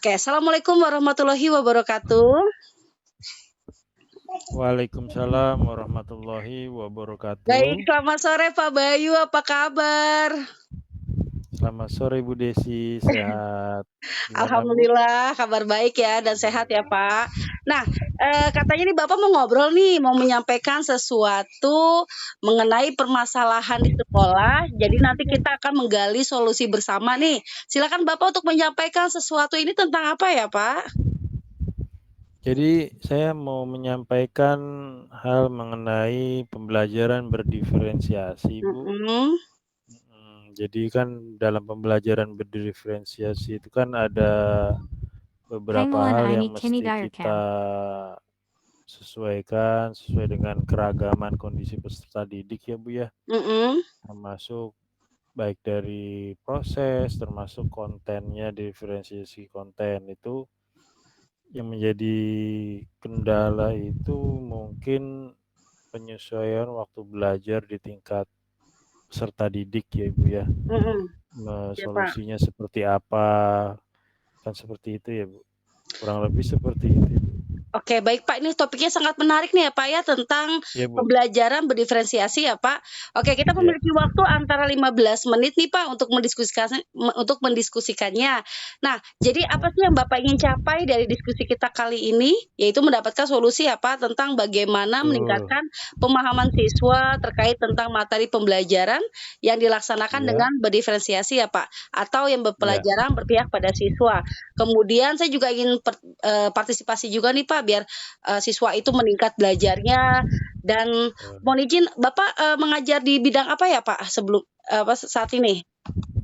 Oke, assalamualaikum warahmatullahi wabarakatuh. Waalaikumsalam warahmatullahi Baik, wabarakatuh. selamat sore Pak Bayu, apa kabar? Selamat sore Bu Desi, sehat. Gimana Bu? Alhamdulillah, kabar baik ya dan sehat ya Pak. Nah, katanya nih Bapak mau ngobrol nih, mau menyampaikan sesuatu mengenai permasalahan di sekolah. Jadi nanti kita akan menggali solusi bersama nih. Silakan Bapak untuk menyampaikan sesuatu ini tentang apa ya Pak? Jadi saya mau menyampaikan hal mengenai pembelajaran berdiferensiasi Bu. Mhm. Jadi kan dalam pembelajaran berdiferensiasi itu kan ada beberapa hal yang mesti kita sesuaikan sesuai dengan keragaman kondisi peserta didik ya Bu ya. Mhm. Termasuk baik dari proses termasuk kontennya, diferensiasi konten itu yang menjadi kendala itu mungkin penyesuaian waktu belajar di tingkat peserta didik ya Ibu ya. Mhm. Ya Pak. Solusinya seperti apa, kan seperti itu ya Bu. Kurang lebih seperti itu Ibu. Oke, baik Pak, ini topiknya sangat menarik nih ya Pak ya, tentang Ya Bu, pembelajaran berdiferensiasi ya Pak. Oke, kita ya. memiliki waktu antara 15 menit nih Pak untuk mendiskusikannya. Nah, jadi apa sih yang Bapak ingin capai dari diskusi kita kali ini? Yaitu mendapatkan solusi ya Pak, tentang bagaimana Betul. meningkatkan pemahaman siswa terkait tentang materi pembelajaran yang dilaksanakan Ya, dengan berdiferensiasi ya Pak, atau yang ya. berpelajaran berpihak pada siswa. Kemudian saya juga ingin partisipasi juga nih Pak, biar, siswa itu meningkat belajarnya dan Betul. mohon izin Bapak, mengajar di bidang apa ya Pak saat ini?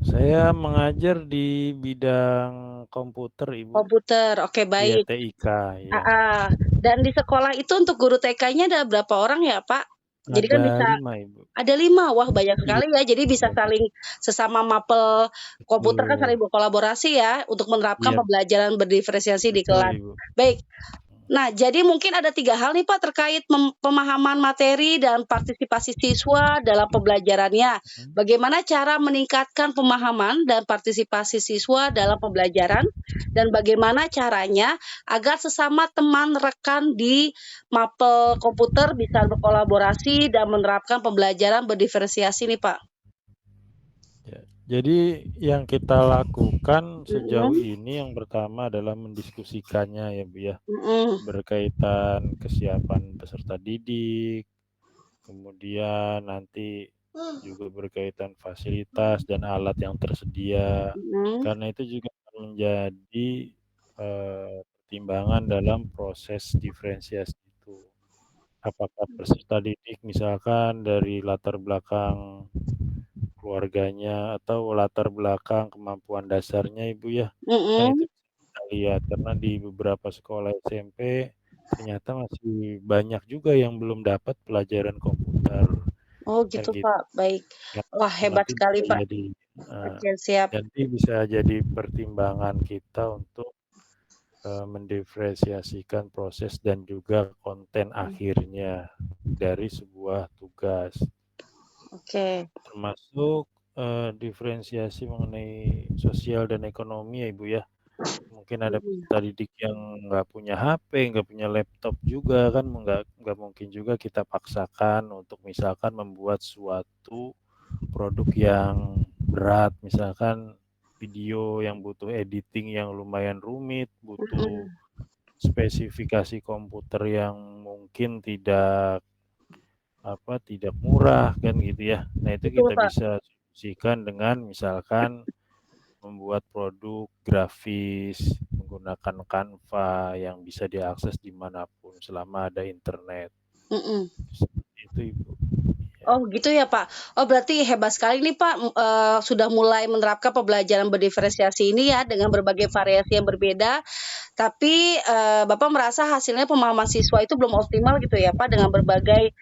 Saya mengajar di bidang komputer Ibu, Komputer, oke ya baik, TIK ya. heeh, dan di sekolah itu untuk guru TK-nya ada berapa orang ya Pak? Jadi kan Ada bisa 5 Ibu. ada 5, wah banyak Iya, sekali ya, jadi bisa banyak. saling sesama mapel komputer kan Betul. saling berkolaborasi ya, untuk menerapkan Iya, pembelajaran berdiferensiasi di betul kelas. Ibu. Baik. Nah, jadi mungkin ada 3 hal nih Pak terkait pemahaman materi dan partisipasi siswa dalam pembelajarannya. Mhm. Bagaimana cara meningkatkan pemahaman dan partisipasi siswa dalam pembelajaran, dan bagaimana caranya agar sesama teman rekan di mapel komputer bisa berkolaborasi dan menerapkan pembelajaran berdiferensiasi nih Pak? Ya, jadi yang kita lakukan sejauh Mhm. ini yang pertama adalah mendiskusikannya ya Bu ya, Mhm. berkaitan kesiapan peserta didik, kemudian nanti juga berkaitan fasilitas dan alat yang tersedia. Mhm. Karena itu juga akan menjadi pertimbangan dalam proses diferensiasi itu. Apakah peserta didik misalkan dari latar belakang keluarganya atau latar belakang kemampuan dasarnya Ibu ya. Kan itu Mhm. bisa kita lihat karena di beberapa sekolah SMP ternyata masih banyak juga yang belum dapat pelajaran komputer, Oh kan gitu gitu. Pak, baik. Ya, Wah hebat nanti sekali bisa Pak. jadi eee, Oke siap. nanti bisa jadi pertimbangan kita untuk, mendiferensiasikan proses dan juga konten akhirnya dari sebuah tugas. Oke. Termasuk, diferensiasi mengenai sosial dan ekonomi ya, Ibu, ya. Mungkin ada Mhm. peserta didik yang nggak punya HP, nggak punya laptop juga kan nggak mungkin juga kita paksakan untuk misalkan membuat suatu produk yang berat, misalkan video yang butuh editing yang lumayan rumit, butuh Mhm. spesifikasi komputer yang mungkin tidak murah kan gitu ya. Nah, itu Betul kita Pak. bisa solusikan dengan misalkan membuat produk grafis menggunakan Canva yang bisa diakses dimanapun selama ada internet. Mhm. Seperti itu Ibu. Ya. Oh gitu ya Pak. Oh berarti hebat sekali nih Pak, sudah mulai menerapkan pembelajaran berdiferensiasi ini ya dengan berbagai variasi yang berbeda. Tapi, Bapak merasa hasilnya pemahaman siswa itu belum optimal gitu ya Pak, dengan berbagai,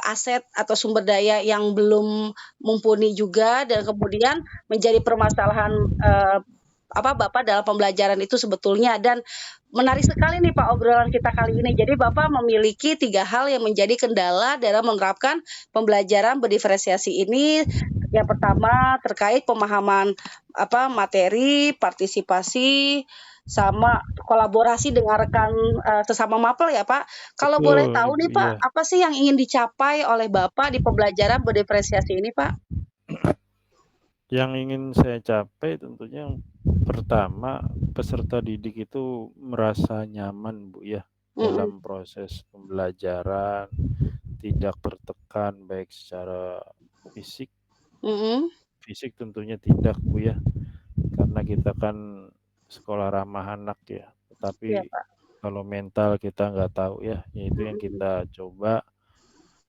aset atau sumber daya yang belum mumpuni juga dan kemudian menjadi permasalahan, Bapak dalam pembelajaran itu sebetulnya dan menarik sekali nih Pak obrolan kita kali ini. Jadi Bapak memiliki 3 hal yang menjadi kendala dalam menerapkan pembelajaran berdiferensiasi ini. Yang pertama terkait pemahaman materi, partisipasi, sama kolaborasi dengan rekan, sesama mapel ya, Pak. Kalau boleh Betul, tahu Ibu, nih, Pak, iya. apa sih yang ingin dicapai oleh Bapak di pembelajaran berdiferensiasi ini, Pak? Yang ingin saya capai tentunya yang pertama, peserta didik itu merasa nyaman, Bu, ya, Mhm, dalam proses pembelajaran, tidak tertekan baik secara fisik mhm, fisik tentunya tidak, Bu, ya, karena kita kan sekolah ramah anak ya, iya, tetapi Pak, kalau mental kita nggak tahu ya, itu yang mhm, kita coba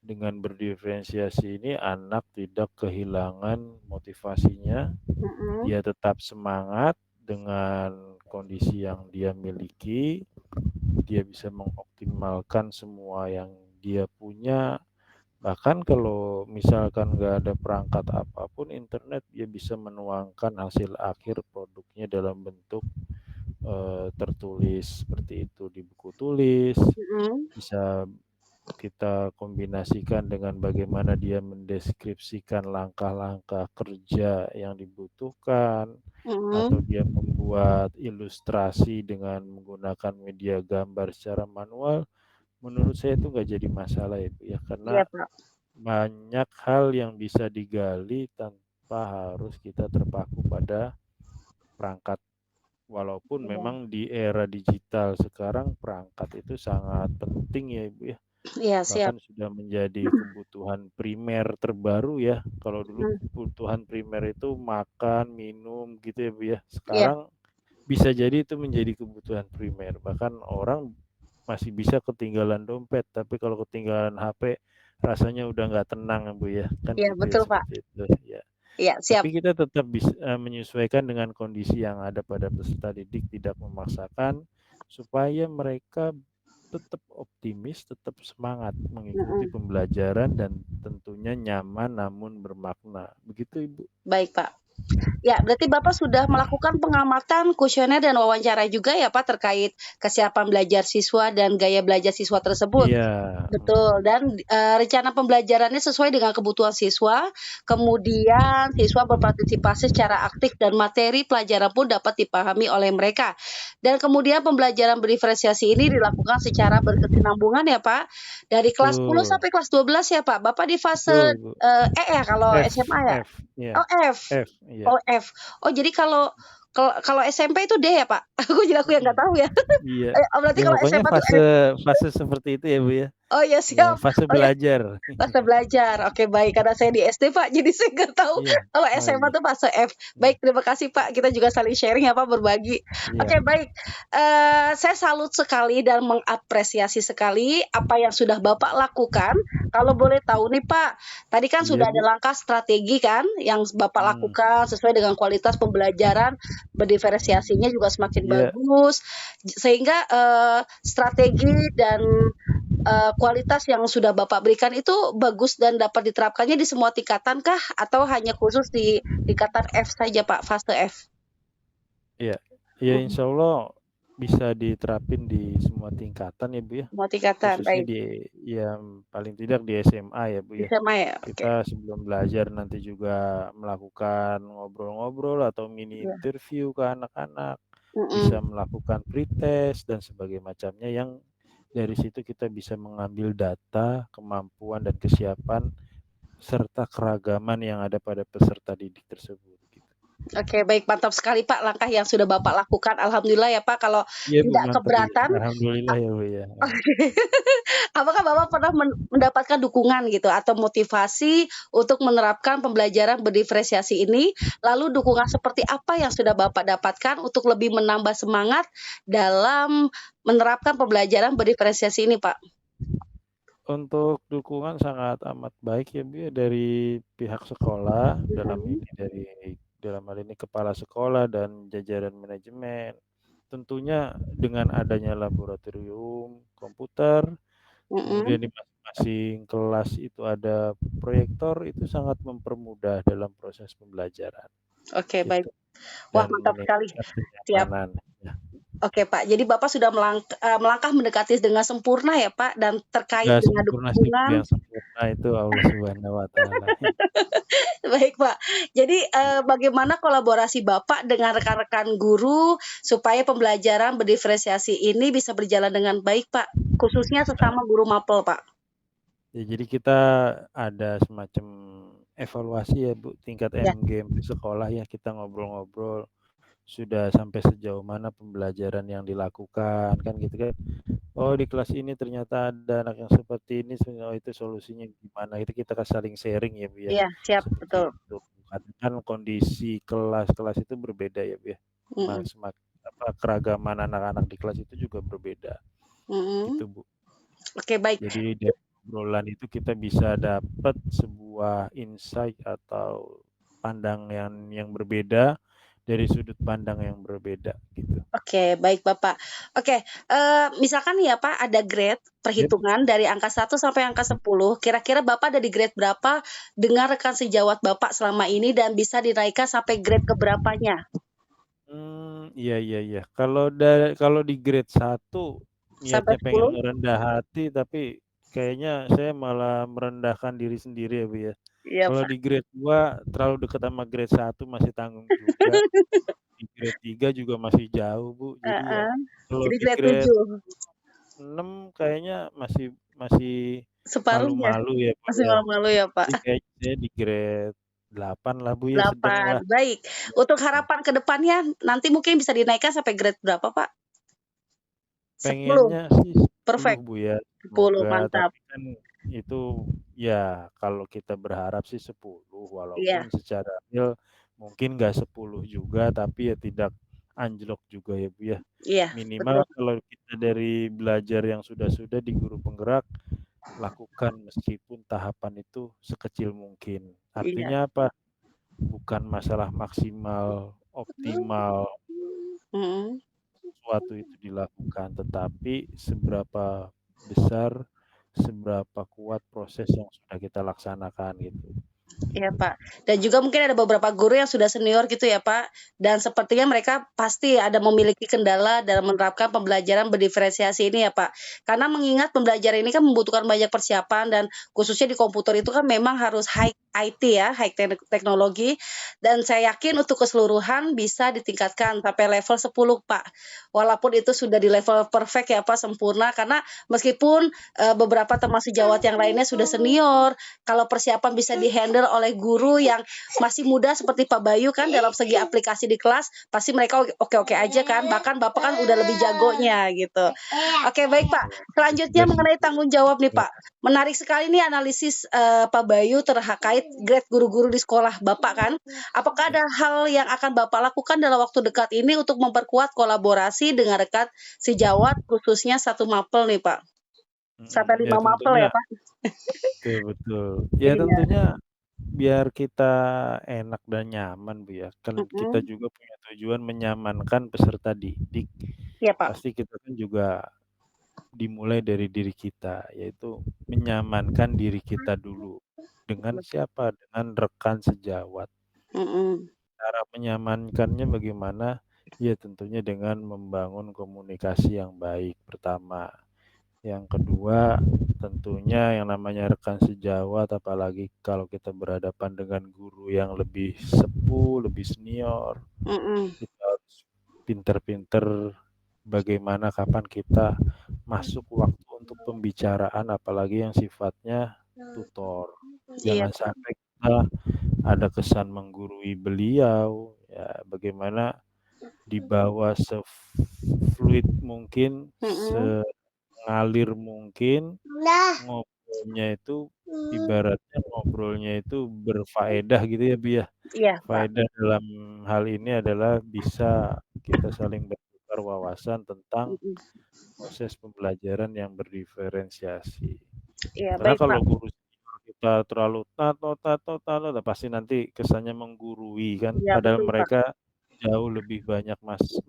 dengan berdiferensiasi ini anak tidak kehilangan motivasinya, mhm, dia tetap semangat dengan kondisi yang dia miliki, dia bisa mengoptimalkan semua yang dia punya. Bahkan kalau misalkan nggak ada perangkat apapun internet, dia bisa menuangkan hasil akhir produknya dalam bentuk tertulis seperti itu di buku tulis, mhm, bisa kita kombinasikan dengan bagaimana dia mendeskripsikan langkah-langkah kerja yang dibutuhkan, atau mhm, dia membuat ilustrasi dengan menggunakan media gambar secara manual, menurut saya itu nggak jadi masalah itu ya, iya, karena Pak, banyak hal yang bisa digali tanpa harus kita terpaku pada perangkat. Walaupun iya, memang di era digital sekarang perangkat itu sangat penting ya Ibu ya. iya, siap, Bahkan sudah menjadi kebutuhan primer terbaru ya. Kalau dulu mhm, kebutuhan primer itu makan, minum gitu ya Bu ya. iya, Sekarang bisa jadi itu menjadi kebutuhan primer. Bahkan orang masih bisa ketinggalan dompet, tapi kalau ketinggalan HP rasanya udah nggak tenang Bu ya. Kan iya, gitu ya betul, Pak, seperti itu ya. iya, Tapi siap, kita tetap bisa menyesuaikan dengan kondisi yang ada pada peserta didik, tidak memaksakan supaya mereka tetap optimis, tetap semangat mengikuti mhm, pembelajaran dan tentunya nyaman namun bermakna. Begitu Ibu. baik, Pak. Ya, berarti Bapak sudah melakukan pengamatan, kuesioner, dan wawancara juga ya, Pak, terkait kesiapan belajar siswa dan gaya belajar siswa tersebut? Iya, Betul, dan, rencana pembelajarannya sesuai dengan kebutuhan siswa, kemudian siswa berpartisipasi secara aktif dan materi pelajaran pun dapat dipahami oleh mereka. Dan kemudian pembelajaran berdiferensiasi ini dilakukan secara berkesinambungan ya, Pak, dari kelas 10 betul. sampai kelas 12 ya, Pak? Bapak di Betul fase, Ibu. E ya kalau SMA ya? F, iya. Oh, F? F, iya. Oh, F. Oh, jadi kalau SMP itu D ya, Pak? Aku yang nggak tahu ya. Iya. Oh, berarti Ya kalau pokoknya SMA tuh fase F. fase seperti itu ya Bu ya. Oh, ya Ya siap. fase Oh, ya belajar. fase belajar. Oke, baik. Karena saya di SD, Pak, jadi saya nggak tahu Iya. kalau Oh SMA iya. tuh fase F. Iya. Baik, terima kasih, Pak. Kita juga saling sharing ya, Pak, berbagi. Iya. Oke, baik. Saya salut sekali dan mengapresiasi sekali apa yang sudah Bapak lakukan. Kalau boleh tahu nih, Pak, tadi kan Iya sudah ada Bu. langkah strategi kan yang Bapak Hmm. lakukan sesuai dengan kualitas pembelajaran, berdiferensiasinya juga semakin Iya. bagus, sehingga, strategi dan kualitas yang sudah Bapak berikan itu bagus dan dapat diterapkannya di semua tingkatan kah? Atau hanya khusus di tingkatan F saja, Pak, fase F? Iya. Ya Mhm, insya Allah bisa diterapin di semua tingkatan ya Bu ya. semua tingkatan, Khususnya baik. di yang paling tidak di SMA ya Bu ya. SMA ya? Oke, Kita sebelum belajar nanti juga melakukan ngobrol-ngobrol atau mini iya, interview ke anak-anak, bisa mhm. melakukan pretest dan sebagainya macamnya yang dari situ kita bisa mengambil data, kemampuan dan kesiapan serta keragaman yang ada pada peserta didik tersebut gitu. Oke, baik, mantap sekali, Pak, langkah yang sudah Bapak lakukan. Alhamdulillah ya, Pak, kalau Iya Bu, tidak mantap Bu. keberatan. Alhamdulillah ya Bu ya. Apakah Bapak pernah mendapatkan dukungan gitu atau motivasi untuk menerapkan pembelajaran berdiferensiasi ini? Lalu dukungan seperti apa yang sudah Bapak dapatkan untuk lebih menambah semangat dalam menerapkan pembelajaran berdiferensiasi ini, Pak? Untuk dukungan sangat amat baik ya Bu ya dari pihak sekolah, Mhm, dalam hal ini kepala sekolah dan jajaran manajemen. Tentunya dengan adanya laboratorium komputer, mhm. kemudian di masing-masing kelas itu ada proyektor, itu sangat mempermudah dalam proses pembelajaran Oke, baik. gitu Wah, dan mantap sekali. meningkatkan Siap. kenyamanan ya. Oke, Pak. Jadi Bapak sudah melangkah mendekati dengan sempurna ya, Pak, dan terkait Nggak dengan sempurna sih Bu dukungan. yang sempurna. Nah, itu Allah Subhanahu wa Ta'ala. Baik, Pak. Jadi, bagaimana kolaborasi Bapak dengan rekan-rekan guru supaya pembelajaran berdiferensiasi ini bisa berjalan dengan baik, Pak? Khususnya Nah, sesama guru mapel, Pak. ya jadi kita ada semacam evaluasi ya Bu, tingkat Ya, endgame di sekolah ya, kita ngobrol-ngobrol sudah sampai sejauh mana pembelajaran yang dilakukan, kan gitu kan. Oh, di kelas ini ternyata ada anak yang seperti ini, oh itu solusinya gimana, itu kita kan saling sharing ya Bu ya, iya, siap, betul. seperti itu. Karena kan kondisi kelas-kelas itu berbeda ya Bu ya, Mhm, keragaman anak-anak di kelas itu juga berbeda, mhm. gitu Bu. Oke, baik. Jadi dari obrolan itu kita bisa dapat sebuah insight atau pandang yang berbeda dari sudut pandang yang berbeda gitu. Oke, baik, Bapak. Oke, misalkan nih ya, Pak, ada grade Ya. perhitungan dari angka 1 sampai angka 10, kira-kira Bapak ada di grade berapa dengan rekan sejawat Bapak selama ini dan bisa dinaikkan sampai grade keberapanya? Iya iya iya. Kalau di grade 1 Sampai niatnya pengen 10? merendah hati, tapi kayaknya saya malah merendahkan diri sendiri ya, Bu, ya. Iya, Kalau Pak. di grade 2 terlalu dekat sama grade 1 masih tanggung juga, di grade 3 juga masih jauh, Bu. Jadi ya Heeh, kalau jadi di grade grade 7, 6 kayaknya masih masih separuhnya, malu-malu ya, Bu, masih ya. malu-malu ya, Pak? Jadi kayaknya saya di grade 8 lah, Bu, ya, sedang 8, lah. baik. Untuk harapan ke depannya nanti mungkin bisa dinaikkan sampai grade berapa, Pak? 10, Pengennya sih 10 perfect, Bu ya, 10, semoga, mantap. tapi kan itu ya kalau kita berharap sih 10 walaupun Iya, secara real mungkin nggak 10 juga, tapi ya tidak anjlok juga ya Bu ya. iya, Minimal betul. kalau kita dari belajar yang sudah-sudah di guru penggerak, lakukan meskipun tahapan itu sekecil mungkin. Iya. Artinya apa? Bukan masalah maksimal, optimal Mhm. sesuatu itu dilakukan, tetapi seberapa besar, seberapa kuat proses yang sudah kita laksanakan gitu. Iya, Pak. Dan juga mungkin ada beberapa guru yang sudah senior gitu ya, Pak, dan sepertinya mereka pasti ada memiliki kendala dalam menerapkan pembelajaran berdiferensiasi ini ya, Pak. Karena mengingat pembelajaran ini kan membutuhkan banyak persiapan dan khususnya di komputer itu kan memang harus high IT ya, high teknologi, dan saya yakin untuk keseluruhan bisa ditingkatkan sampai level 10, Pak. Walaupun itu sudah di level perfect ya, Pak, sempurna karena meskipun, beberapa teman sejawat yang lainnya sudah senior, kalau persiapan bisa di-handle oleh guru yang masih muda seperti Pak Bayu kan dalam segi aplikasi di kelas, pasti mereka oke-oke aja kan, bahkan Bapak kan udah lebih jagonya gitu. Oke, baik, Pak. Juga Selanjutnya sih mengenai Bu. tanggung jawab nih, Ya, Pak. Menarik sekali nih analisis, Pak Bayu terkait grade guru-guru di sekolah Bapak kan. Apakah ya. ada hal yang akan Bapak lakukan dalam waktu dekat ini untuk memperkuat kolaborasi dengan rekan sejawat khususnya satu mapel nih, Pak? Sampai Ya 5 mapel tentunya ya, Pak? betul betul. Ya Iya, tentunya biar kita enak dan nyaman Bu ya, kan kita mhm. juga punya tujuan menyamankan peserta didik. Iya, Pak. Pasti kita kan juga dimulai dari diri kita, yaitu menyamankan diri kita dulu. Dengan siapa? Dengan rekan sejawat. Mhm, Cara menyamankannya bagaimana? Ya tentunya dengan membangun komunikasi yang baik pertama. Yang kedua, tentunya yang namanya rekan sejawat, apalagi kalau kita berhadapan dengan guru yang lebih sepuh, lebih senior, mhm, kita harus pinter-pinter bagaimana kapan kita masuk waktu untuk pembicaraan, apalagi yang sifatnya tutor. iya, Jangan Pak, sampai kita ada kesan menggurui beliau, ya bagaimana dibawa se-fluid mungkin, mhm. sengalir mungkin, ngobrolnya itu ibaratnya ngobrolnya itu berfaedah gitu ya, Bu, ya. Iya, Pak, Faedah dalam hal ini adalah bisa kita saling bertukar wawasan tentang mhm. proses pembelajaran yang berdiferensiasi. Iya, Karena baik, kalau Pak. guru senior kita terlalu pasti nanti kesannya menggurui kan, Iya, padahal betul, Pak. mereka jauh lebih banyak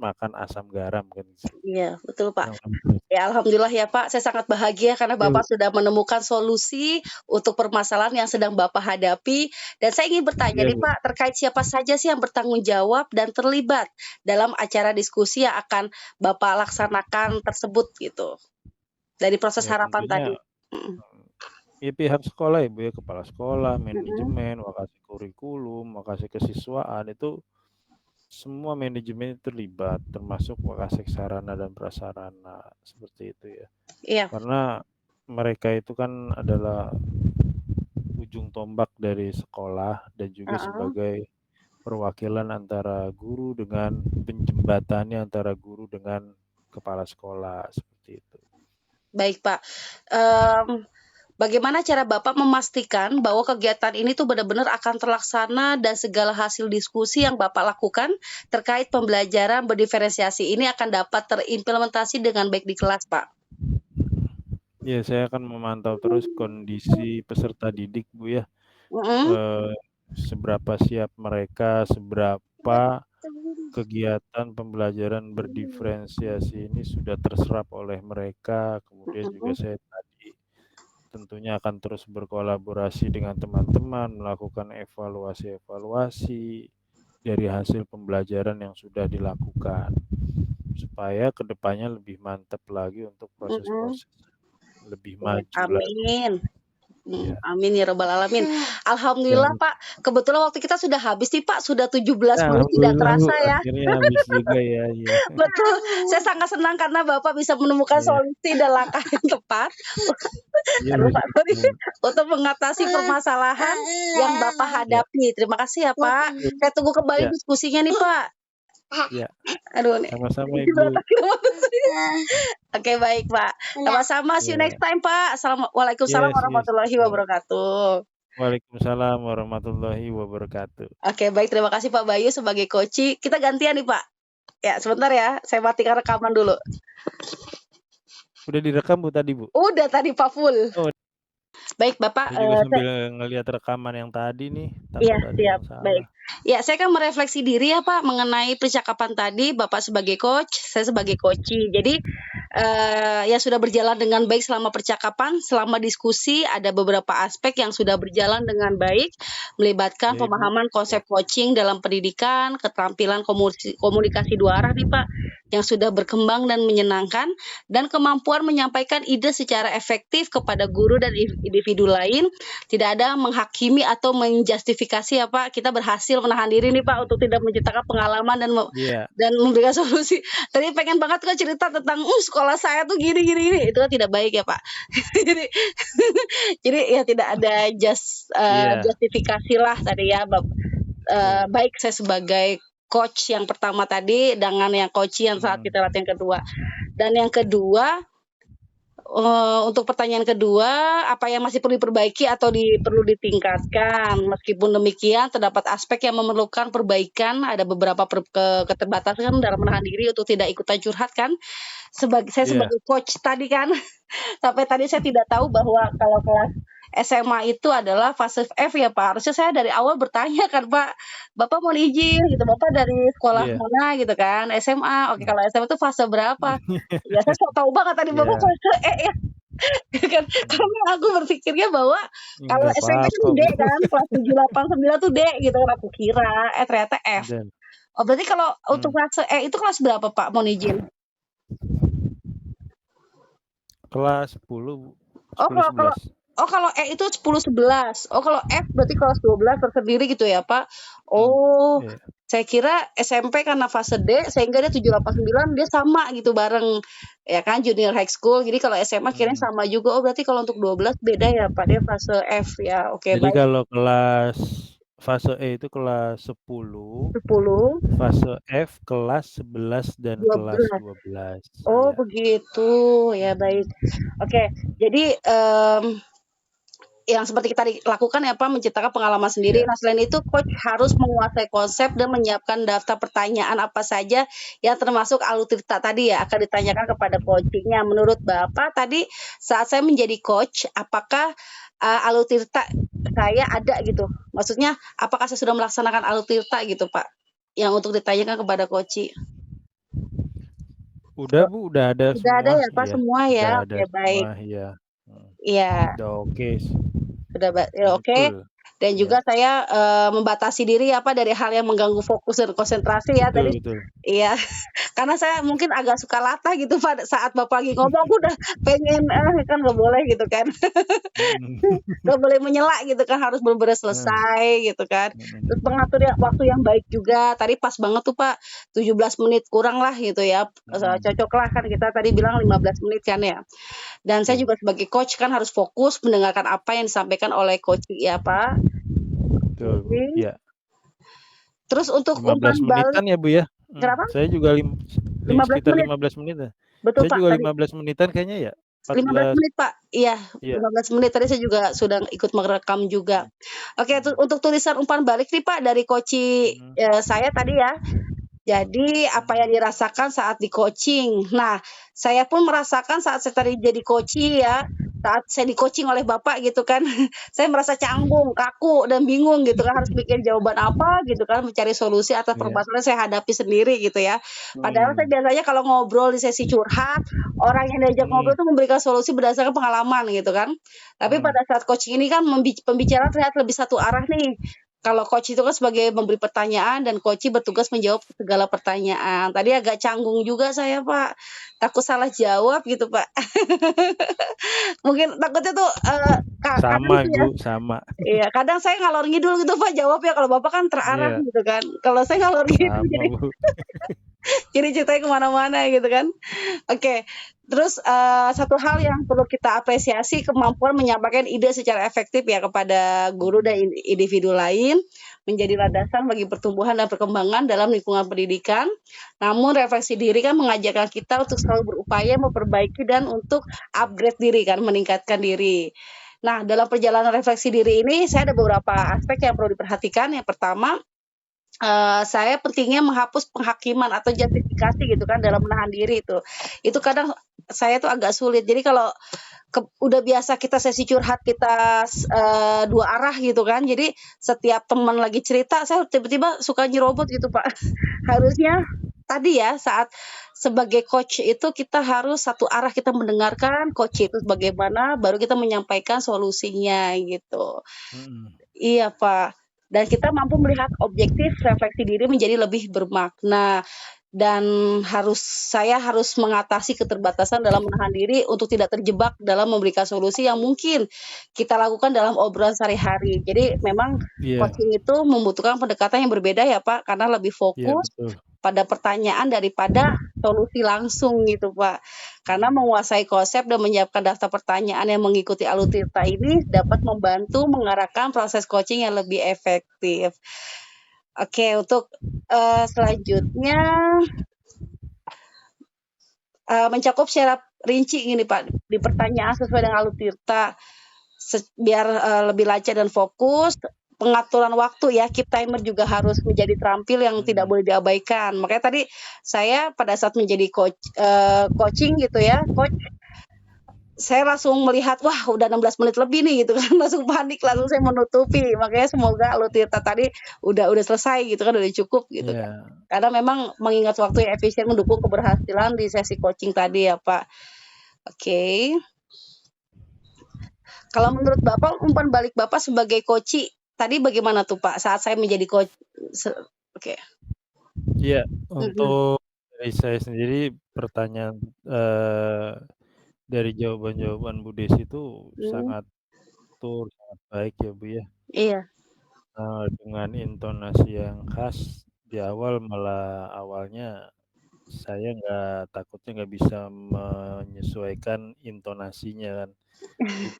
makan asam garam kan gitu. Iya, betul, Pak. Yang penting Ya, alhamdulillah ya, Pak, saya sangat bahagia karena Bapak itu sudah menemukan solusi untuk permasalahan yang sedang Bapak hadapi. Dan saya ingin bertanya iya, nih, Bu. Pak, terkait siapa saja sih yang bertanggung jawab dan terlibat dalam acara diskusi yang akan Bapak laksanakan tersebut gitu, dari proses Ya harapan tentunya tadi? Mhm, Ya pihak sekolah Ibu ya, kepala sekolah, Mhm. manajemen, wakasih kurikulum, wakasih kesiswaan, itu semua manajemen terlibat, termasuk wakasih sarana dan prasarana, seperti itu ya. Iya. Karena mereka itu kan adalah ujung tombak dari sekolah dan juga Heeh. sebagai perwakilan antara guru dengan penjembatannya antara guru dengan kepala sekolah, seperti itu. Baik, Pak. Mmm, Bagaimana cara Bapak memastikan bahwa kegiatan ini tuh benar-benar akan terlaksana dan segala hasil diskusi yang Bapak lakukan terkait pembelajaran berdiferensiasi ini akan dapat terimplementasi dengan baik di kelas, Pak? Ya, saya akan memantau terus kondisi peserta didik, Bu, ya. Mhm. Eee, Seberapa siap mereka, seberapa kegiatan pembelajaran berdiferensiasi ini sudah terserap oleh mereka, kemudian juga Mhm. saya tadi tentunya akan terus berkolaborasi dengan teman-teman, melakukan evaluasi-evaluasi dari hasil pembelajaran yang sudah dilakukan, supaya kedepannya lebih mantap lagi untuk Mhm. proses-proses lebih Iya, maju lagi. amin. Iya. Amin ya rabbal alamin. Alhamdulillah, Dan Pak, kebetulan waktu kita sudah habis nih, Pak, sudah 17 menit tidak alhamdulillah Bu, terasa ya. akhirnya habis juga ya, iya. Betul, saya sangat senang karena Bapak bisa menemukan Iya, solusi dan langkah yang tepat iya aduh, Pak, sorry, betul. untuk mengatasi permasalahan yang Bapak Iya, hadapi. Terima kasih ya, Pak. Saya tunggu kembali iya, diskusinya nih, Pak. iya. Aduh nih, Sama-sama ini Ibu. berantakin banget sih. Oke, baik, Pak. Sama-sama, see you next Iya. time, Pak. Waalaikumsalam Yes, yes, warahmatullahi siap. wabarakatuh. Waalaikumsalam warahmatullahi wabarakatuh. Oke, baik, terima kasih Pak Bayu sebagai coach. Kita gantian nih, Pak. Ya, sebentar ya, saya matikan rekaman dulu. Udah direkam Bu tadi Bu? Udah tadi Pak full. Oh, Baik, Bapak, saya juga sambil ngelihat rekaman yang tadi nih, iya, takut ada siap, yang salah. baik. Ya, saya kan merefleksi diri ya, Pak, mengenai percakapan tadi, Bapak sebagai coach, saya sebagai coachee. Jadi, ya sudah berjalan dengan baik selama percakapan, selama diskusi, ada beberapa aspek yang sudah berjalan dengan baik, melibatkan Ya Ibu. pemahaman Ya. konsep coaching dalam pendidikan, keterampilan komunikasi 2 arah nih, Pak, yang sudah berkembang dan menyenangkan, dan kemampuan menyampaikan ide secara efektif kepada guru dan individu lain, tidak ada menghakimi atau menjustifikasi ya Pak, kita berhasil menahan diri nih Pak untuk tidak menciptakan pengalaman Iya, dan memberikan solusi. Tadi pengen banget kan cerita tentang, sekolah saya tuh gini gini gini, itu kan tidak baik ya Pak. Jadi jadi ya tidak ada iya, justifikasi lah tadi ya iya. baik saya sebagai coach yang pertama tadi dengan yang coach yang saat Mhm. kita latihan kedua. Dan yang kedua, untuk pertanyaan kedua, apa yang masih perlu diperbaiki atau perlu ditingkatkan? Meskipun demikian, terdapat aspek yang memerlukan perbaikan, ada beberapa keterbatasan dalam menahan diri untuk tidak ikutan curhat kan. Saya Iya. sebagai coach tadi kan, sampai tadi saya tidak tahu bahwa kalau kelas SMA itu adalah fase F ya Pak. Harusnya saya dari awal bertanya kan Pak, "Bapak mohon izin," gitu, "Bapak dari sekolah Iya. mana?" Gitu kan, "SMA." "Oke, kalau SMA itu fase berapa?" Ya saya sok tahu banget tadi Bapak Iya. fase E ya. Kan Mmm. karena aku berpikirnya bahwa kalau Enggak SMP kan apa-apa D Bu. kan, kelas 7, 8, 9 tuh D gitu kan aku kira, ternyata F. Dan Oh berarti kalau untuk mmm, fase E itu kelas berapa Pak, mohon izin? kelas 10 Bu, Oh 10, kalau kalau 11. kalau E itu 10, 11. Oh kalau F berarti kelas 12 tersendiri gitu ya Pak? Mmm, Oh, iya. saya kira SMP karena fase D sehingga dia 7, 8, 9 dia sama gitu bareng, ya kan junior high school. Jadi kalau SMA kirain Mhm. sama juga. Oh berarti kalau untuk 12 beda ya Pak, dia fase F ya, oke Jadi baik. kalau kelas fase E itu kelas 10, 10, fase F kelas 11 dan kelas 12. 12, Oh iya. begitu, ya baik. Mhm. Oke, jadi, yang seperti kita lakukan ya Pak, menciptakan pengalaman sendiri. Iya. Nah selain itu coach harus menguasai konsep dan menyiapkan daftar pertanyaan apa saja yang termasuk alutsista tadi ya, akan ditanyakan kepada Mhm. coaching-nya. Menurut Bapak tadi saat saya menjadi coach, apakah, alutsista saya ada gitu? Maksudnya apakah saya sudah melaksanakan alutsista gitu Pak, yang untuk ditanyakan kepada coaching? Udah Bu, udah ada Sudah ada semua, ya Pak iya. semua Udah ya? ada Oke semua, baik. iya. Mhm. Iya, Udah oke sudah ya oke. betul. Dan juga Iya. saya, membatasi diri ya, Pak, dari hal yang mengganggu fokus dan konsentrasi ya Betul tadi. betul. Iya, karena saya mungkin agak suka latah gitu pada saat Bapak lagi ngomong, aku udah pengen, kan nggak boleh gitu kan. Mhm. Nggak boleh menyela gitu kan, harus bener-bener Heeh, selesai gitu kan. Terus mhm, mengatur ya waktu yang baik juga, tadi pas banget tuh Pak, 17 menit kurang lah gitu ya, mhm, cocoklah kan kita tadi bilang 15 menit kan ya. Dan saya betul juga sebagai coach kan harus fokus mendengarkan apa yang disampaikan oleh coach ya Pak. betul, Bu, Oke. iya. Terus untuk 15 umpan balik menitan ya, Bu, ya? kenapa? Saya juga 15 sekitar menit, 15 menit ya. betul Saya Pak juga tadi. 15 menitan kayaknya ya? 15 14 menit, Pak. Iya, iya, 15 menit. Tadi saya juga sudah ikut merekam juga. mhm, Oke, mhm, untuk tulisan umpan balik nih, Pak, dari coaching, mhm, saya tadi ya. Jadi apa mhm, yang dirasakan saat di-coaching. Nah, saya pun merasakan saat saya tadi jadi coaching ya, saat saya di-coaching oleh Bapak gitu kan, saya merasa canggung, kaku, dan bingung gitu kan, harus mikir jawaban apa gitu kan, mencari solusi atas iya, permasalahan yang saya hadapi sendiri gitu ya. Padahal saya mhm, biasanya kalau ngobrol di sesi curhat, orang yang diajak ngobrol mhm, tuh memberikan solusi berdasarkan pengalaman gitu kan. Tapi mhm, pada saat coaching ini kan pembicaraan terlihat lebih satu arah nih. Kalau coach itu kan sebagai memberi pertanyaan dan coaching bertugas menjawab segala pertanyaan. Tadi agak canggung juga saya, Pak. Takut salah jawab gitu, Pak. Mungkin takutnya tuh, kadang sama, tuh ya Ibu, sama. iya, kadang saya ngalor ngidul gitu, Pak, jawabnya. Kalau Bapak kan terarah Iya, gitu kan. Kalau saya ngalor ngidul sama, jadi Bu. ceritanya ke mana-mana gitu kan. Oke, terus, satu hal yang perlu kita apresiasi kemampuan menyampaikan ide secara efektif ya kepada guru dan Mhm, individu lain, menjadi landasan bagi pertumbuhan dan perkembangan dalam lingkungan pendidikan. Namun refleksi diri kan mengajarkan kita untuk selalu berupaya memperbaiki dan untuk upgrade diri kan, meningkatkan diri. Nah, dalam perjalanan refleksi diri ini saya ada beberapa aspek yang perlu diperhatikan. Yang pertama, saya pentingnya menghapus penghakiman atau justifikasi gitu kan dalam menahan diri itu. Itu kadang saya tuh agak sulit. Jadi kalau udah biasa kita sesi curhat kita 2 arah gitu kan. Jadi setiap teman lagi cerita saya tiba-tiba suka nyerobot gitu, Pak. Harusnya tadi ya saat sebagai coach itu kita harus satu arah kita mendengarkan coach itu bagaimana, baru kita menyampaikan solusinya gitu. mhm, Iya, Pak. Dan kita mampu melihat objektif refleksi diri menjadi lebih bermakna dan saya harus mengatasi keterbatasan dalam menahan diri untuk tidak terjebak dalam memberikan solusi yang mungkin kita lakukan dalam obrolan sehari-hari. Jadi memang iya, coaching itu membutuhkan pendekatan yang berbeda ya, Pak, karena lebih iya, fokus betul, pada pertanyaan daripada solusi langsung gitu, Pak. Karena mhm, menguasai konsep dan menyiapkan daftar pertanyaan yang mengikuti alur cerita ini dapat membantu mengarahkan proses coaching yang lebih efektif. Oke, untuk, selanjutnya, mencakup secara rinci gini, Pak, di pertanyaan sesuai dengan alur cerita, biar, lebih lancar dan fokus, pengaturan waktu ya, keep timer juga harus menjadi terampil yang tidak mhm, boleh diabaikan. Makanya tadi saya pada saat menjadi coaching gitu ya, coach, saya langsung melihat, wah udah 16 menit lebih nih gitu kan, langsung panik, langsung saya menutupi. Makanya semoga alur cerita tadi udah selesai gitu kan, udah cukup gitu kan. iya, Karena memang mengingat waktu yang efisien mendukung keberhasilan di sesi coaching tadi ya, Pak. Oke. Kalau menurut Bapak, umpan balik Bapak sebagai coaching tadi bagaimana tuh, Pak, saat saya menjadi coach oke. iya, Mhm, untuk dari saya sendiri pertanyaan, eee, dari jawaban-jawaban Bu Desi itu mhm, sangat betul, sangat baik ya, Bu, ya. iya. Dengan intonasi yang khas di awal malah awalnya saya takutnya nggak bisa menyesuaikan intonasinya kan. It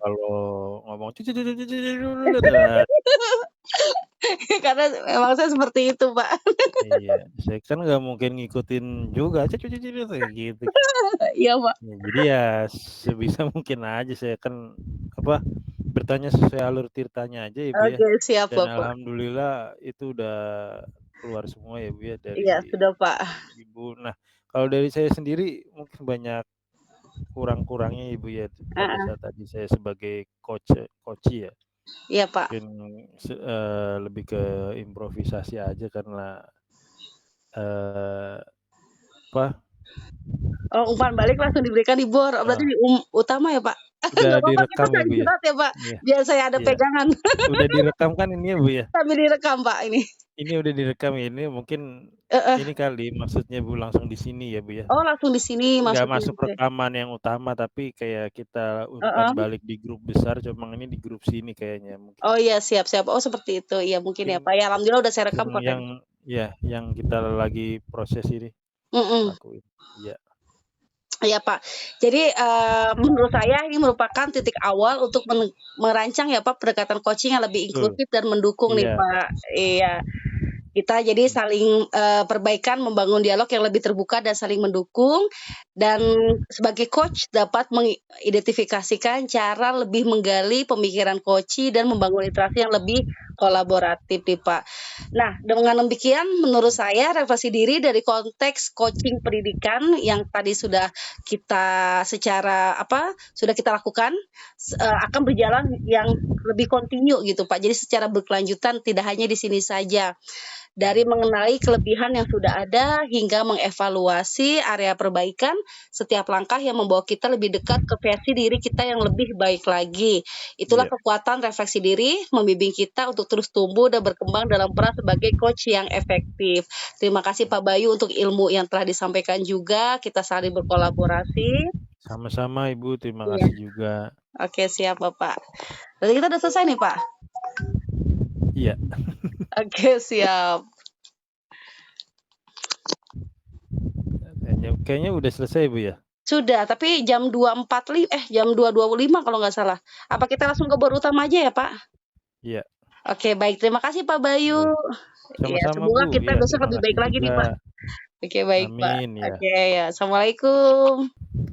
kalau ngomong nah, Karena memang saya seperti itu, Pak. iya, saya kan nggak mungkin ngikutin juga kayak gitu. Iya, Pak. Ya jadi ya sebisa mungkin aja saya kan, apa, bertanya sesuai alur ceritanya aja ya, Bu, ya. Oke, siap, Dan Bapak. alhamdulillah itu udah keluar semua ya, Bu, ya, Iya, dari sudah, Pak. Ibu. Nah, kalau dari saya sendiri mungkin banyak kurang-kurangnya, Ibu, ya, pada Heeh, saat tadi saya sebagai coachee ya. iya, Pak. Mungkin lebih ke improvisasi aja karena, eee, apa Oh, umpan balik langsung diberikan di bor, berarti heeh, di utama ya, Pak? Udah Nggak apa-apa, kita direkam ya, Bu, ya? curhat ya, Pak, Iya biar saya ada iya. pegangan. Udah direkam kan ini ya, Bu, ya? Sambil direkam, Pak, ini. Ini udah direkam ya, ini mungkin Heeh. ini kali maksudnya, Bu, langsung di sini ya, Bu, ya? Oh, langsung di sini Nggak maksudnya, masuk oke. rekaman yang utama, tapi kayak kita umpan Heeh. balik di grup besar, cuma ini di grup sini kayaknya mungkin. Oh, iya, siap siap. Oh, seperti itu. Iya, mungkin Mungkin ya, Pak, ya. Alhamdulillah udah saya rekam kok tadi. yang ya, yang kita lagi proses ini, Mhm. lakuin. Iya. Iya, Pak. Jadi, menurut saya ini merupakan titik awal untuk merancang ya, Pak, pendekatan coaching yang lebih Betul. inklusif dan mendukung nih, Iya. Pak. Iya. Kita jadi Mhm. saling, perbaikan, membangun dialog yang lebih terbuka dan saling mendukung, dan sebagai coach dapat mengidentifikasikan cara lebih menggali pemikiran coachee dan membangun interaksi yang lebih kolaboratif nih, Pak. Nah, dengan demikian menurut saya refleksi diri dari konteks coaching pendidikan yang tadi sudah kita secara sudah kita lakukan, akan berjalan yang lebih kontinu gitu, Pak. Jadi secara berkelanjutan tidak hanya di sini saja. Dari Mhm. mengenali kelebihan yang sudah ada hingga mengevaluasi area perbaikan, setiap langkah yang membawa kita lebih dekat ke versi diri kita yang lebih baik lagi. Itulah Iya. kekuatan refleksi diri, membimbing kita untuk terus tumbuh dan berkembang dalam peran sebagai coach yang efektif. Terima kasih Pak Bayu untuk ilmu yang telah disampaikan juga, kita saling berkolaborasi. Sama-sama Ibu, terima Iya. kasih juga. Oke, siap Bapak. Berarti kita udah selesai nih, Pak? Iya. Oke, siap. Kayaknya udah selesai, Bu, ya? Sudah, tapi jam 2.25 kalau nggak salah. Apa kita langsung ke bor utama aja ya, Pak? Iya. Oke, baik. Terima kasih Pak Bayu. Boleh. Iya, Sama-sama, semoga Bu. kita Iya, besok terima lebih kasih baik lagi nih, Pak. juga. Oke, baik, Pak. Amin, ya. Oke, ya. Assalamualaikum.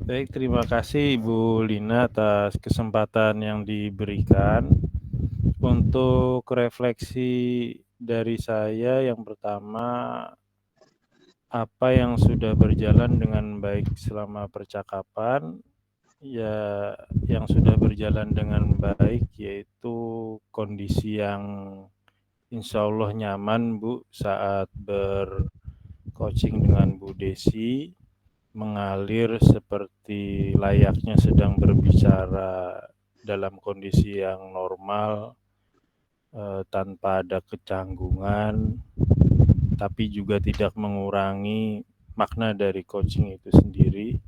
Baik, terima kasih Ibu Lina atas kesempatan yang diberikan. Untuk refleksi dari saya yang pertama, apa yang sudah berjalan dengan baik selama percakapan, ya yang sudah berjalan dengan baik yaitu kondisi yang insya Allah nyaman Bu saat bercoaching dengan Bu Desi, mengalir seperti layaknya sedang berbicara dalam kondisi yang normal, tanpa ada kecanggungan, tapi juga tidak mengurangi makna dari coaching itu sendiri.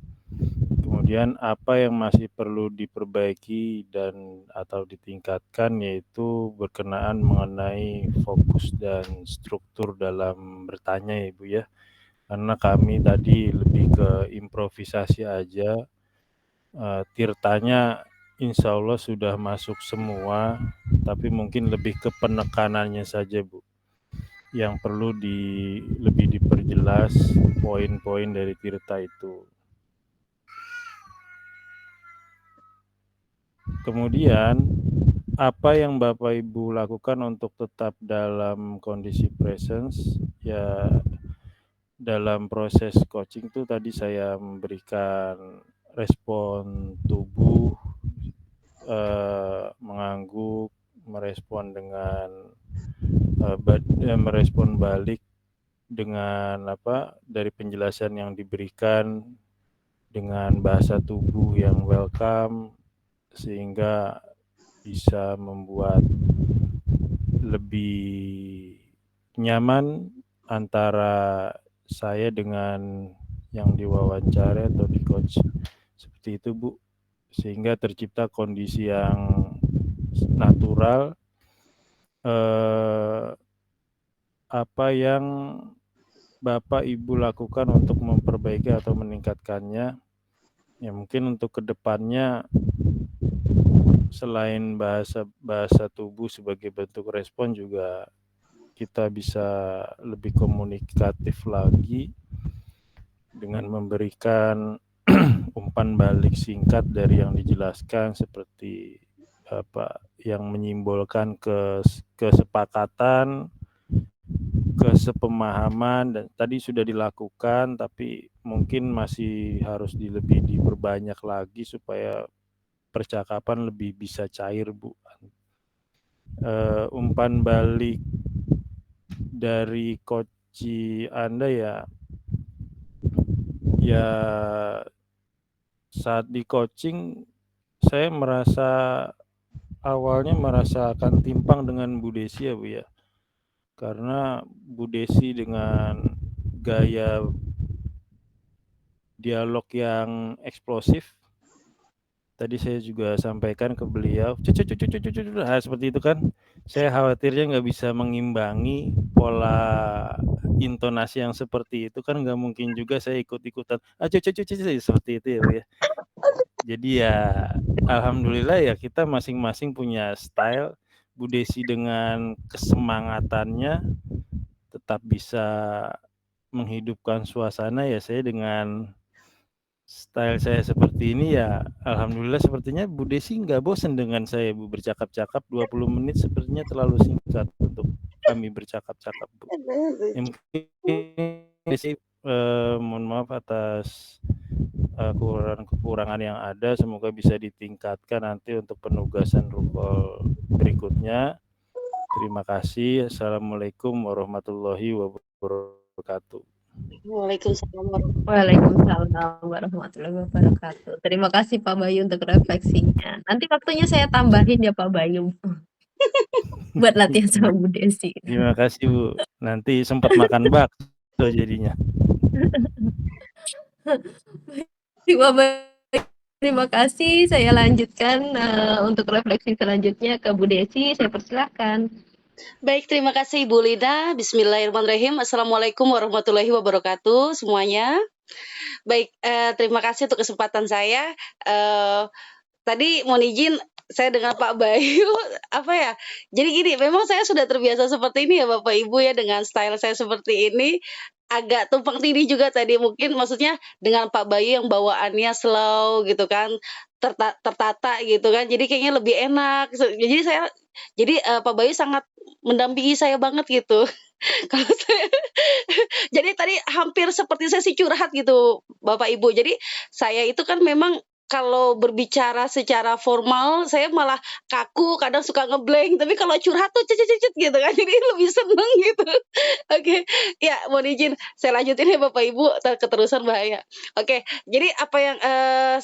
Kemudian apa yang masih perlu diperbaiki dan atau ditingkatkan yaitu berkenaan mengenai fokus dan struktur dalam bertanya ya Ibu ya. Karena kami tadi lebih ke improvisasi aja, tirtanya insya Allah sudah masuk semua, tapi mungkin lebih ke penekanannya saja Bu, yang perlu lebih diperjelas poin-poin dari tirta itu. Kemudian, apa yang Bapak Ibu lakukan untuk tetap dalam kondisi presence, ya dalam proses coaching itu tadi saya memberikan respon tubuh, mengangguk, merespon dengan merespon balik dengan dari penjelasan yang diberikan dengan bahasa tubuh yang welcome sehingga bisa membuat lebih nyaman antara saya dengan yang diwawancara atau di coach. Seperti itu Bu, sehingga tercipta kondisi yang natural, apa yang Bapak Ibu lakukan untuk memperbaiki atau meningkatkannya, ya mungkin untuk kedepannya selain bahasa tubuh sebagai bentuk respon juga kita bisa lebih komunikatif lagi dengan memberikan umpan balik singkat dari yang dijelaskan seperti yang menyimbolkan kesepakatan, kesepemahaman, dan tadi sudah dilakukan tapi mungkin masih harus lebih diperbanyak lagi supaya percakapan lebih bisa cair Bu. Umpan balik dari coach Anda ya saat di coaching saya awalnya merasa akan timpang dengan Bu Desi ya, Bu, ya. Karena Bu Desi dengan gaya dialog yang eksplosif, tadi saya juga sampaikan ke beliau, seperti itu kan, saya khawatirnya nggak bisa mengimbangi pola intonasi yang seperti itu, kan nggak mungkin juga saya ikut-ikutan, seperti itu ya, Bu, ya. Jadi ya alhamdulillah ya kita masing-masing punya style. Bu Desi dengan kesemangatannya tetap bisa menghidupkan suasana, ya saya dengan style saya seperti ini ya alhamdulillah sepertinya Bu Desi nggak bosan dengan saya, Bu, bercakap-cakap 20 menit sepertinya terlalu singkat untuk kami bercakap-cakap, Bu. Ya mungkin Desi, mohon maaf atas kekurangan yang ada, semoga bisa ditingkatkan nanti untuk penugasan rukol berikutnya. Terima kasih. Assalamualaikum warahmatullahi wabarakatuh. Waalaikumsalam warahmatullahi wabarakatuh. Terima kasih Pak Bayu untuk refleksinya. Nanti waktunya saya tambahin ya Pak Bayu buat latihan sama Bu Desi. Terima kasih, Bu. Nanti sempat makan bakso jadinya. Pak Bayu, terima kasih. Saya lanjutkan untuk refleksi selanjutnya ke Bu Desi. Saya persilahkan. Baik, terima kasih Ibu Lida. Bismillahirrahmanirrahim. Assalamualaikum warahmatullahi wabarakatuh semuanya. Baik, terima kasih untuk kesempatan saya. Tadi mohon izin saya dengan Pak Bayu, apa ya, jadi gini, memang saya sudah terbiasa seperti ini ya Bapak Ibu ya, dengan style saya seperti ini, agak tumpang tindih juga tadi mungkin maksudnya dengan Pak Bayu yang bawaannya slow gitu kan, tertata gitu kan, jadi kayaknya lebih enak. Jadi Pak Bayu sangat mendampingi saya banget gitu. Kalau saya jadi tadi hampir seperti sesi curhat gitu, Bapak Ibu. Jadi saya itu kan memang kalau berbicara secara formal saya malah kaku, kadang suka ngeblank, tapi kalau curhat tuh gitu kan, jadi lebih seneng gitu. Oke, ya mohon izin saya lanjutin ya Bapak Ibu, keterusan bahaya. Oke, jadi apa yang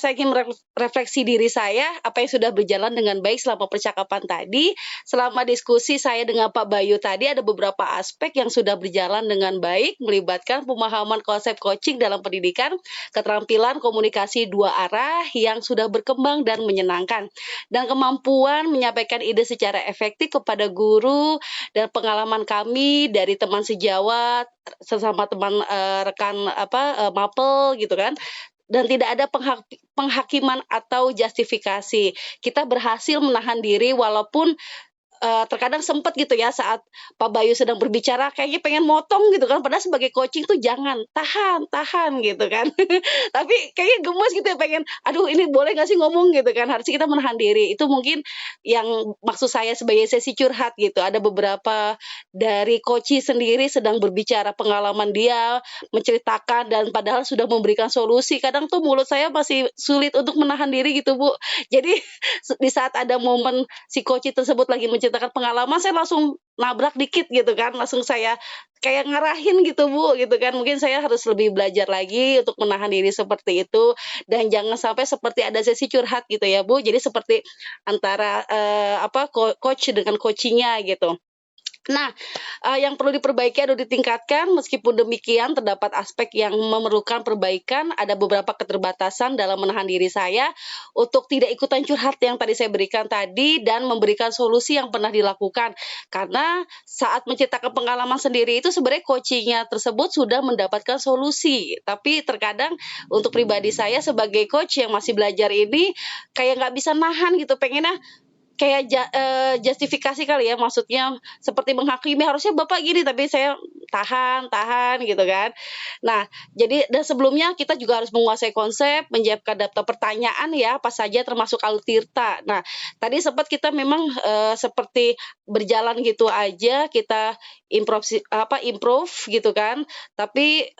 saya ingin refleksi diri saya, apa yang sudah berjalan dengan baik selama percakapan tadi, selama diskusi saya dengan Pak Bayu tadi ada beberapa aspek yang sudah berjalan dengan baik, melibatkan pemahaman konsep coaching dalam pendidikan, keterampilan komunikasi dua arah yang sudah berkembang dan menyenangkan, dan kemampuan menyampaikan ide secara efektif kepada guru, dan pengalaman kami dari teman sejawat, sesama teman rekan mapel gitu kan, dan tidak ada penghakiman atau justifikasi. Kita berhasil menahan diri walaupun terkadang sempat gitu ya saat Pak Bayu sedang berbicara kayaknya pengen motong gitu kan, padahal sebagai coaching tuh jangan, tahan gitu kan. Tapi kayaknya gemes gitu ya, pengen aduh ini boleh nggak sih ngomong gitu kan, harusnya kita menahan diri. Itu mungkin yang maksud saya sebagai sesi curhat gitu. Ada beberapa dari coaching sendiri sedang berbicara pengalaman dia, menceritakan, dan padahal sudah memberikan solusi, kadang tuh mulut saya masih sulit untuk menahan diri gitu Bu. Jadi di saat ada momen si coaching tersebut lagi menceritakan pengalaman, saya langsung nabrak dikit gitu kan, langsung saya kayak ngarahin gitu Bu, gitu kan. Mungkin saya harus lebih belajar lagi untuk menahan diri seperti itu, dan jangan sampai seperti ada sesi curhat gitu ya Bu, jadi seperti antara coach dengan coaching-nya gitu. Nah, yang perlu diperbaiki atau ditingkatkan, meskipun demikian terdapat aspek yang memerlukan perbaikan, ada beberapa keterbatasan dalam menahan diri saya untuk tidak ikutan curhat yang tadi saya berikan tadi dan memberikan solusi yang pernah dilakukan. Karena saat menceritakan pengalaman sendiri itu sebenarnya coaching-nya tersebut sudah mendapatkan solusi. Tapi terkadang untuk pribadi saya sebagai coach yang masih belajar ini kayak nggak bisa nahan gitu, pengennya kayak justifikasi kali ya, maksudnya seperti menghakimi, harusnya Bapak gini, tapi saya tahan gitu kan. Nah, jadi dan sebelumnya kita juga harus menguasai konsep, menyiapkan daftar pertanyaan ya, apa saja termasuk alutirta. Nah, tadi sempat kita memang seperti berjalan gitu aja, kita improve gitu kan. Tapi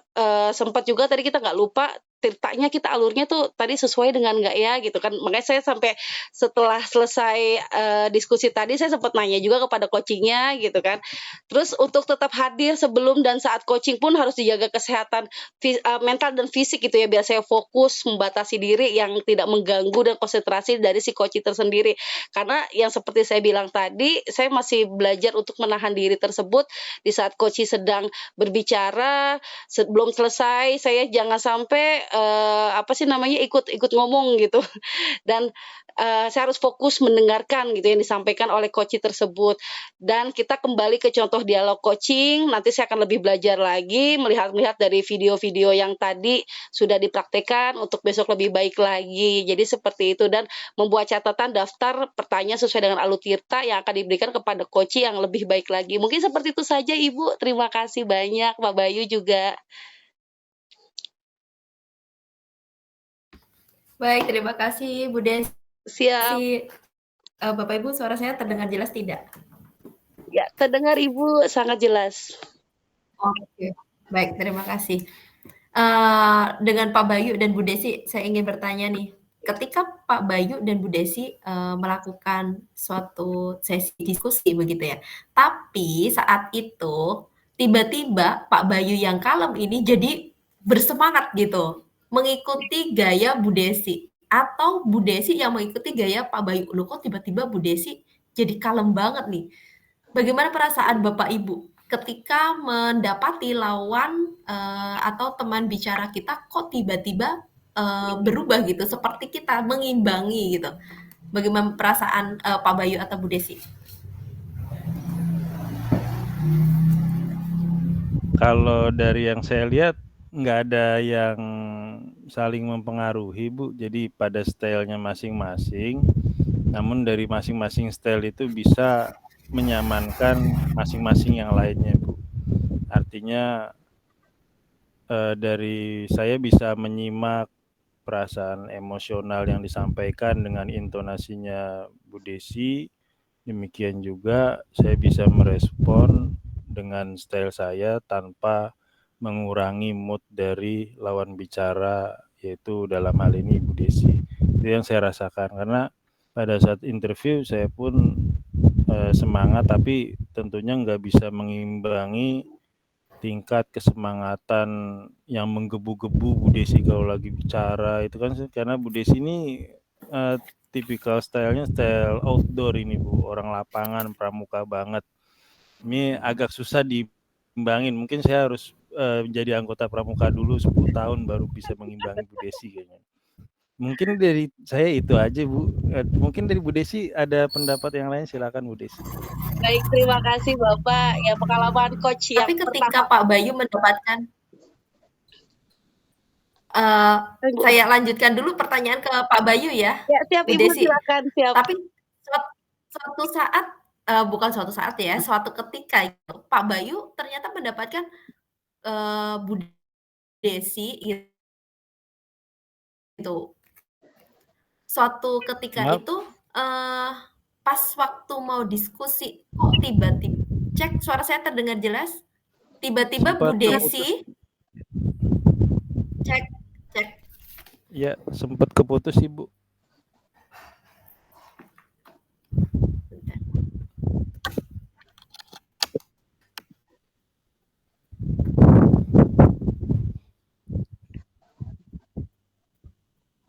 sempat juga tadi kita nggak lupa ceritanya kita alurnya tuh tadi sesuai dengan nggak ya gitu kan. Makanya saya sampai setelah selesai, diskusi tadi saya sempat nanya juga kepada coaching-nya gitu kan. Terus untuk tetap hadir sebelum dan saat coaching pun harus dijaga kesehatan mental dan fisik gitu ya, biar saya fokus membatasi diri yang tidak mengganggu dan konsentrasi dari si coaching tersendiri. Karena yang seperti saya bilang tadi, saya masih belajar untuk menahan diri tersebut di saat coaching sedang berbicara, sebelum selesai saya jangan sampai, ikut ngomong gitu. Dan, saya harus fokus mendengarkan gitu yang disampaikan oleh coaching tersebut. Dan kita kembali ke contoh dialog coaching, nanti saya akan lebih belajar lagi, melihat dari video-video yang tadi sudah dipraktekkan untuk besok lebih baik lagi. Jadi seperti itu dan membuat catatan daftar pertanyaan sesuai dengan alutirta yang akan diberikan kepada coaching yang lebih baik lagi. Mungkin seperti itu saja Ibu, terima kasih banyak, Pak Bayu juga. Baik, terima kasih Bu Desi. Siap. Bapak Ibu, suara saya terdengar jelas tidak? Ya, terdengar Ibu sangat jelas. Oke, baik, terima kasih. Dengan Pak Bayu dan Bu Desi, saya ingin bertanya nih, ketika Pak Bayu dan Bu Desi melakukan suatu sesi diskusi begitu ya, tapi saat itu tiba-tiba Pak Bayu yang kalem ini jadi bersemangat gitu, mengikuti gaya Bu Desi, atau Bu Desi yang mengikuti gaya Pak Bayu. Loh kok tiba-tiba Bu Desi jadi kalem banget nih? Bagaimana perasaan Bapak Ibu ketika mendapati lawan atau teman bicara kita kok tiba-tiba berubah gitu, seperti kita mengimbangi gitu. Bagaimana perasaan Pak Bayu atau Bu Desi? Kalau dari yang saya lihat nggak ada yang saling mempengaruhi, Bu. Jadi pada stylenya masing-masing, namun dari masing-masing style itu bisa menyamankan masing-masing yang lainnya, Bu. Artinya dari saya bisa menyimak perasaan emosional yang disampaikan dengan intonasinya Bu Desi. Demikian juga saya bisa merespon dengan style saya tanpa mengurangi mood dari lawan bicara, yaitu dalam hal ini Bu Desi. Itu yang saya rasakan karena pada saat interview saya pun semangat, tapi tentunya nggak bisa mengimbangi tingkat kesemangatan yang menggebu-gebu Bu Desi kalau lagi bicara itu kan, karena Bu Desi ini tipikal stylenya style outdoor ini Bu, orang lapangan, pramuka banget. Ini agak susah diimbangin. Mungkin saya harus menjadi anggota pramuka dulu 10 tahun baru bisa mengimbangi Bu Desi kayaknya. Mungkin dari saya itu aja Bu. Mungkin dari Bu Desi ada pendapat yang lain, silakan Bu Desi. Baik, terima kasih Bapak. Ya pengalaman coach yang Tapi ketika Pak Bayu mendapatkan saya lanjutkan dulu pertanyaan ke Pak Bayu ya. Ya, siap Bu Ibu, Desi. silakan, siap. Tapi suatu saat bukan suatu saat ya, suatu ketika itu Pak Bayu ternyata mendapatkan Bu Desi gitu. Suatu ketika itu pas waktu mau diskusi kok tiba-tiba cek suara saya terdengar jelas? Tiba-tiba Bu Desi cek. Ya, sempat keputus Ibu.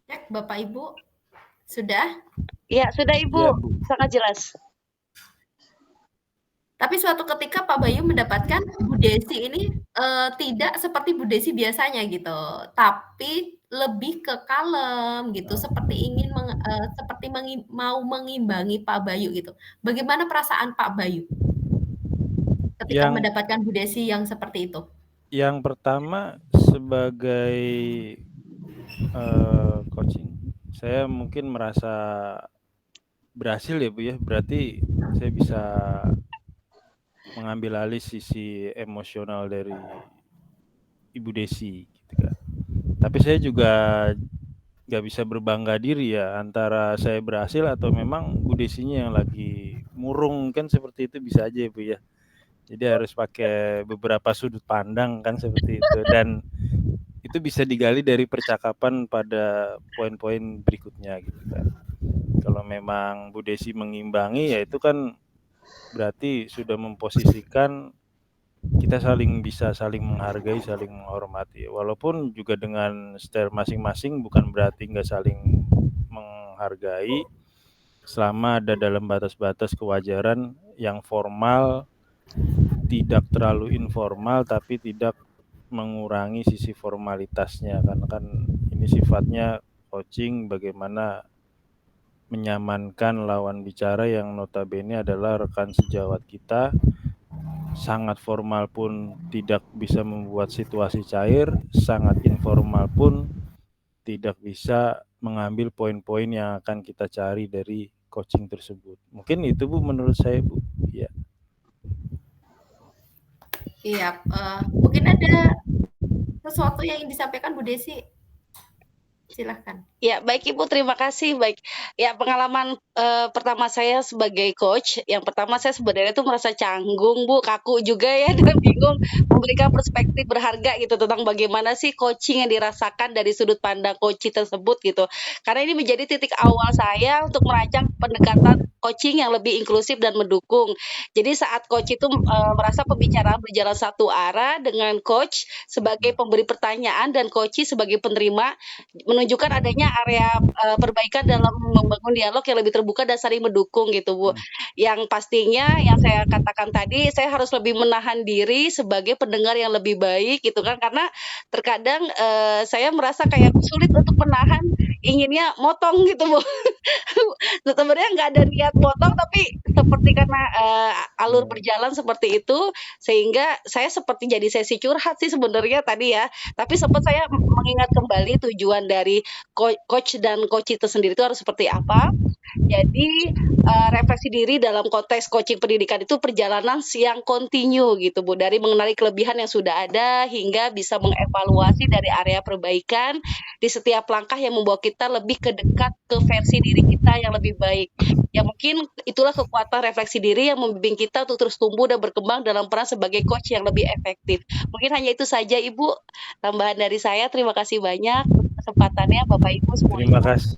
Cek Bapak Ibu sudah? Ya, sudah Ibu, Ya, Bu. sangat jelas. Tapi suatu ketika Pak Bayu mendapatkan Bu Desi ini tidak seperti Bu Desi biasanya gitu, tapi lebih ke kalem gitu, seperti ingin mau mengimbangi Pak Bayu gitu. Bagaimana perasaan Pak Bayu ketika mendapatkan Bu Desi yang seperti itu? Yang pertama sebagai coaching, saya mungkin merasa berhasil ya Bu ya, berarti saya bisa mengambil alih sisi emosional dari Ibu Desi gitu kan. Tapi saya juga nggak bisa berbangga diri ya, antara saya berhasil atau memang Bu Desinya yang lagi murung, kan seperti itu bisa aja ya Bu ya. Jadi harus pakai beberapa sudut pandang kan seperti itu. Dan itu bisa digali dari percakapan pada poin-poin berikutnya gitu kan. Kalau memang Bu Desi mengimbangi, ya itu kan berarti sudah memposisikan kita bisa saling menghargai, saling menghormati. Walaupun juga dengan style masing-masing bukan berarti nggak saling menghargai, selama ada dalam batas-batas kewajaran yang formal, tidak terlalu informal, tapi tidak mengurangi sisi formalitasnya. Karena kan ini sifatnya coaching, bagaimana menyamankan lawan bicara yang notabene adalah rekan sejawat kita. Sangat formal pun tidak bisa membuat situasi cair, sangat informal pun tidak bisa mengambil poin-poin yang akan kita cari dari coaching tersebut. Mungkin itu Bu menurut saya Bu. Ya. Iya, mungkin ada sesuatu yang ingin disampaikan Bu Desi. Silahkan. Ya, baik Ibu, terima kasih. Baik, ya pengalaman pertama saya sebagai coach, yang pertama saya sebenarnya tuh merasa canggung Bu, kaku juga ya, dan bingung memberikan perspektif berharga gitu tentang bagaimana sih coaching yang dirasakan dari sudut pandang coaching tersebut gitu. Karena ini menjadi titik awal saya untuk merancang pendekatan coaching yang lebih inklusif dan mendukung. Jadi saat coach itu merasa pembicaraan berjalan satu arah dengan coach sebagai pemberi pertanyaan dan coach sebagai penerima, menunjukkan adanya area perbaikan dalam membangun dialog yang lebih terbuka dan saling mendukung gitu Bu. Yang pastinya yang saya katakan tadi, saya harus lebih menahan diri sebagai pendengar yang lebih baik gitu kan, karena terkadang saya merasa kayak sulit untuk menahan inginnya motong gitu Bu. Sebenarnya nggak ada niat motong, tapi seperti karena alur berjalan seperti itu, sehingga saya seperti jadi sesi curhat sih sebenarnya tadi ya. Tapi sempat saya mengingat kembali tujuan dari coach dan coach itu sendiri itu harus seperti apa. Jadi refleksi diri dalam konteks coaching pendidikan itu perjalanan yang kontinu gitu Bu, dari mengenali kelebihan yang sudah ada hingga bisa mengevaluasi dari area perbaikan di setiap langkah yang membawa kita lebih dekat ke versi diri kita yang lebih baik. Ya mungkin itulah kekuatan refleksi diri yang membimbing kita untuk terus tumbuh dan berkembang dalam peran sebagai coach yang lebih efektif. Mungkin hanya itu saja Ibu, tambahan dari saya. Terima kasih banyak kesempatannya Bapak Ibu semuanya. Terima kasih.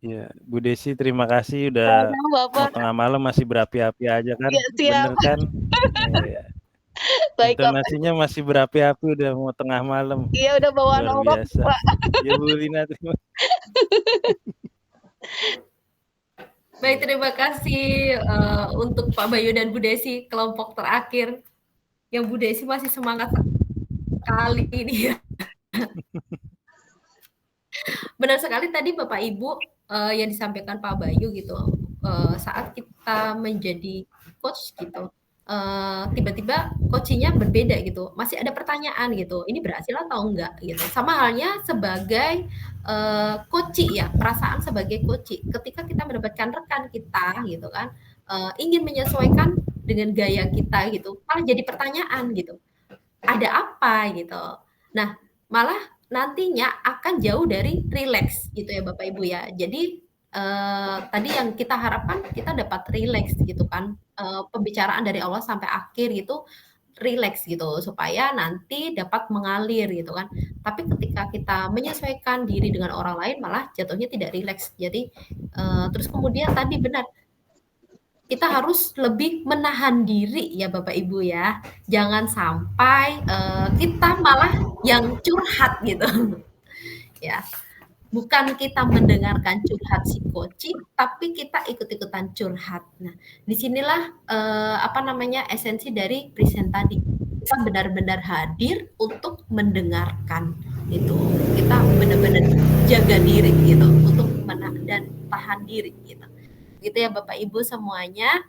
Ya, Bu Desi terima kasih udah mau tengah malam masih berapi-api aja kan? Ya, siap. Bener kan? Ya. Baik, intonasinya masih berapi-api udah mau tengah malam. Iya, udah bawa luar biasa. Pak. Ya Bu Lina, terima. Baik, terima kasih untuk Pak Bayu dan Bu Desi, kelompok terakhir. Yang Bu Desi masih semangat sekali ini ya. Benar sekali tadi Bapak Ibu yang disampaikan Pak Bayu gitu, saat kita menjadi coach gitu, tiba-tiba coachingnya berbeda gitu, masih ada pertanyaan gitu, ini berhasil atau enggak gitu. Sama halnya sebagai coaching ya, perasaan sebagai coaching, ketika kita mendapatkan rekan kita gitu kan, ingin menyesuaikan dengan gaya kita gitu, malah jadi pertanyaan gitu, ada apa gitu. Nah, malah nantinya akan jauh dari rileks gitu ya Bapak Ibu ya. Jadi tadi yang kita harapkan kita dapat rileks gitu kan, pembicaraan dari awal sampai akhir gitu rileks gitu supaya nanti dapat mengalir gitu kan. Tapi ketika kita menyesuaikan diri dengan orang lain malah jatuhnya tidak rileks. Jadi terus kemudian tadi benar, kita harus lebih menahan diri ya Bapak Ibu ya. Jangan sampai kita malah yang curhat gitu. Ya. Bukan kita mendengarkan curhat si coaching, tapi kita ikut-ikutan curhat. Nah, disinilah esensi dari present tadi. Kita benar-benar hadir untuk mendengarkan itu. Kita benar-benar jaga diri gitu untuk menahan dan tahan diri gitu. Gitu ya Bapak Ibu semuanya.